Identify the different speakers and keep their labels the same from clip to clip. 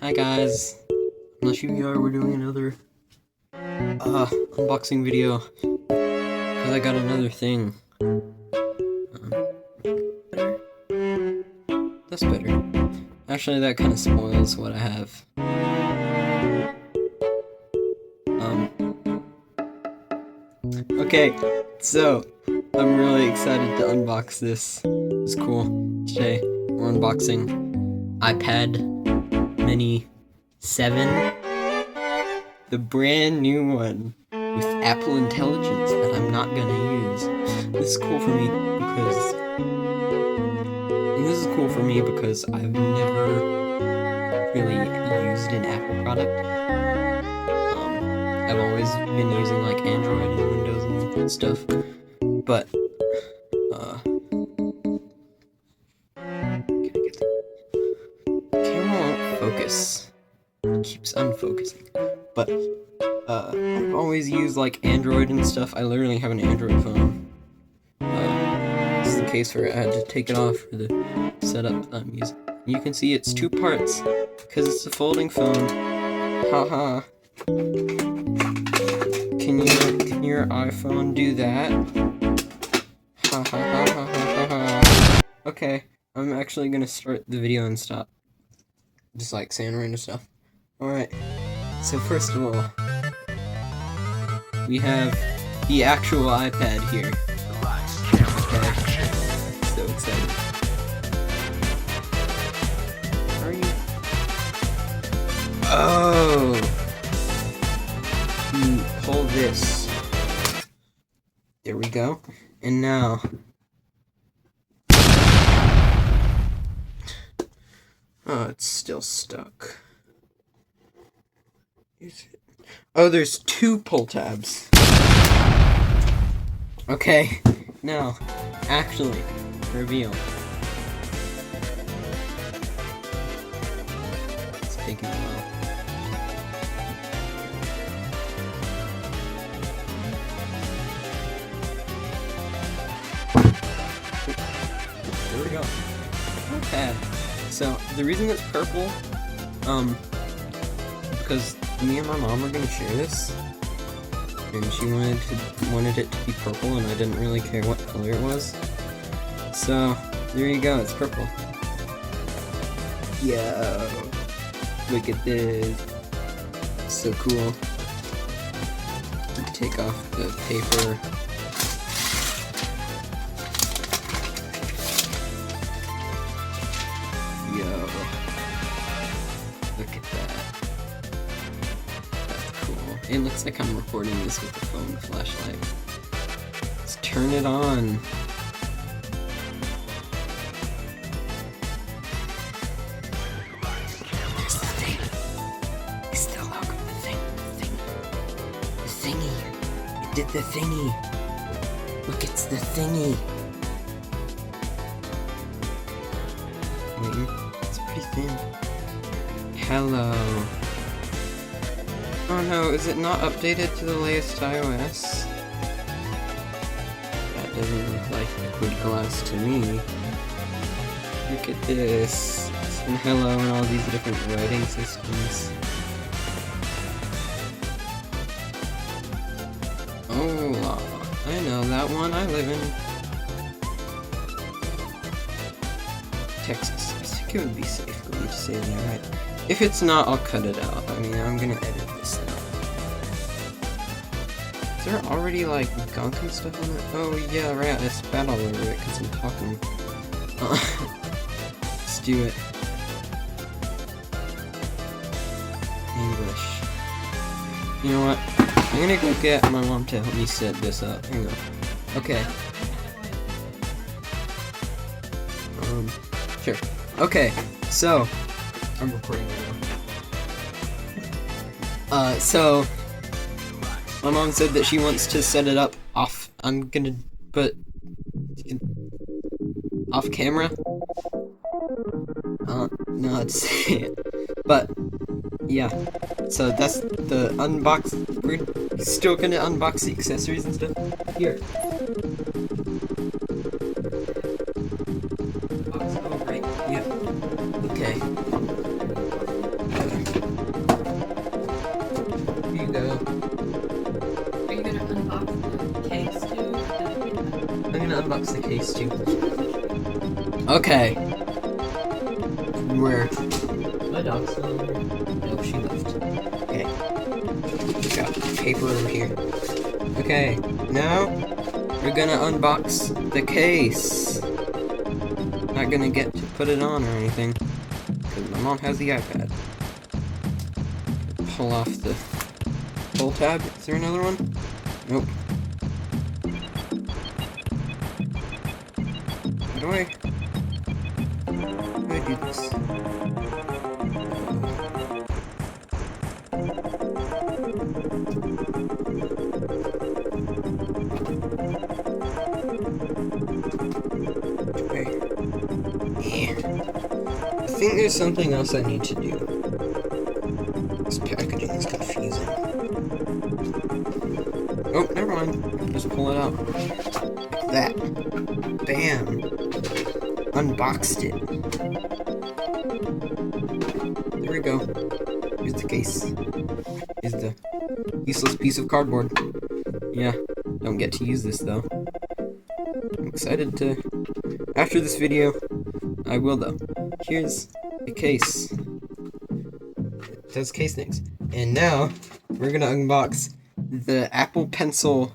Speaker 1: Hi guys, LycheeVR, we're doing another unboxing video because I got another thing. Better? That's better. Actually, that kind of spoils what I have. Okay, so I'm really excited to unbox this. It's cool. Today we're unboxing iPad Mini 7, the brand new one with Apple Intelligence that I'm not gonna use. This is cool for me because I've never really used an Apple product. I've always been using like Android and Windows and stuff, but camera won't focus. It keeps unfocusing. But I've always used like Android and stuff. I literally have an Android phone. This is the case where I had to take it off for the setup that I'm using. You can see it's two parts because it's a folding phone. Haha. Can your iPhone do that? Ha ha ha ha ha ha. Okay, I'm actually gonna start the video and stop. Just like saying random stuff. Alright, so first of all, we have the actual iPad here. Okay, so excited. Are you? Oh! You pull this. There we go. And now, oh, it's still stuck. Oh, there's two pull tabs. Okay, now, actually, reveal. It's taking a while. There we go. Not bad. So, the reason it's purple, because me and my mom are gonna share this, and she wanted it to be purple, and I didn't really care what color it was. So there you go, it's purple. Yo, look at this, so cool. Take off the paper. Yo, look at that. It looks like I'm recording this with the phone flashlight. Let's turn it on. There's the thing. It's the logo. The thingy. It did the thingy. Look, it's the thingy. Wait, it's pretty thin. Hello. Oh no, is it not updated to the latest iOS? That doesn't look like liquid glass to me. Look at this. And hello and all these different writing systems. Oh, I know that one. I live in Texas. I think it would be safe for me to say that, right? If it's not, I'll cut it out. I mean, I'm gonna edit this now. Is there already, like, gunk and stuff on it? Oh, yeah, right, I spat all over it because I'm talking. Let's do it. English. You know what? I'm gonna go get my mom to help me set this up. Hang on. Okay. Sure. Okay, so I'm recording right now. So my mom said that she wants to set it up off. I'm gonna put off camera. No, I'd say it. But yeah. So that's the unbox. We're still gonna unbox the accessories and stuff. Here. Box. Oh right. Yeah. Okay. unbox the case too. Okay. Where? My dog's still in here? No, she left. Okay. We got paper over here. Okay, now we're gonna unbox the case. Not gonna get to put it on or anything, because my mom has the iPad. Pull off the pull tab. Is there another one? Nope. How do I do this? Okay. Yeah. I think there's something else I need to do. This packaging is confusing. Oh, never mind. Just pull it out. Like that. Bam. Unboxed it. There we go. Here's the case. Here's the useless piece of cardboard. Yeah, don't get to use this though. I'm excited to... After this video, I will though. Here's the case. It does case things. And now, we're gonna unbox the Apple Pencil.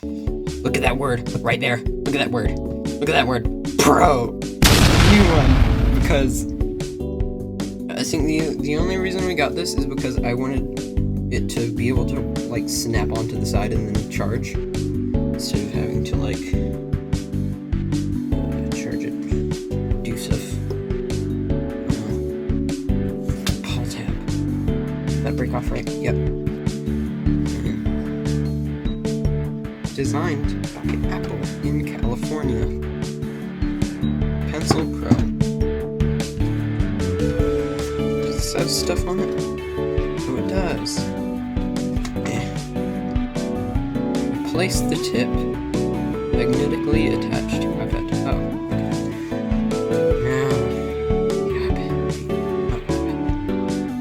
Speaker 1: Look at that word. Look right there. Look at that word. Look at that word. Pro! New one. Because I think the only reason we got this is because I wanted it to be able to like snap onto the side and then charge instead of having to like charge it, do stuff. Pull tab. Did that break off right? Yep. Designed by Apple in California. Pencil Pro. Does this have stuff on it? Oh, it does. Place the tip magnetically attached to iPad. Oh, okay. Now, grab it. Oh,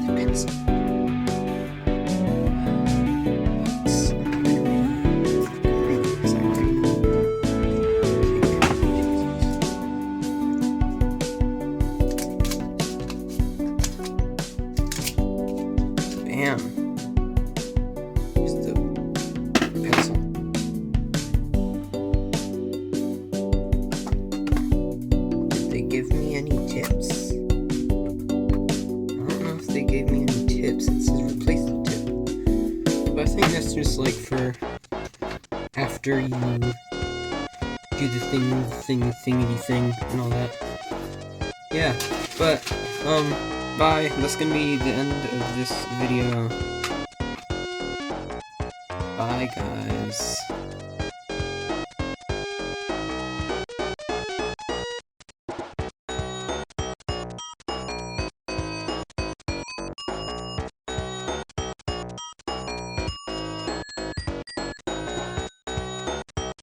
Speaker 1: the pencil. Bam. Here's the pencil. Did they give me any tips? I don't know if they gave me any tips. It says replace the tip. But I think that's just like for after you do the thingy thing and all that. Yeah, but bye. That's gonna be the end of this video. Bye, guys.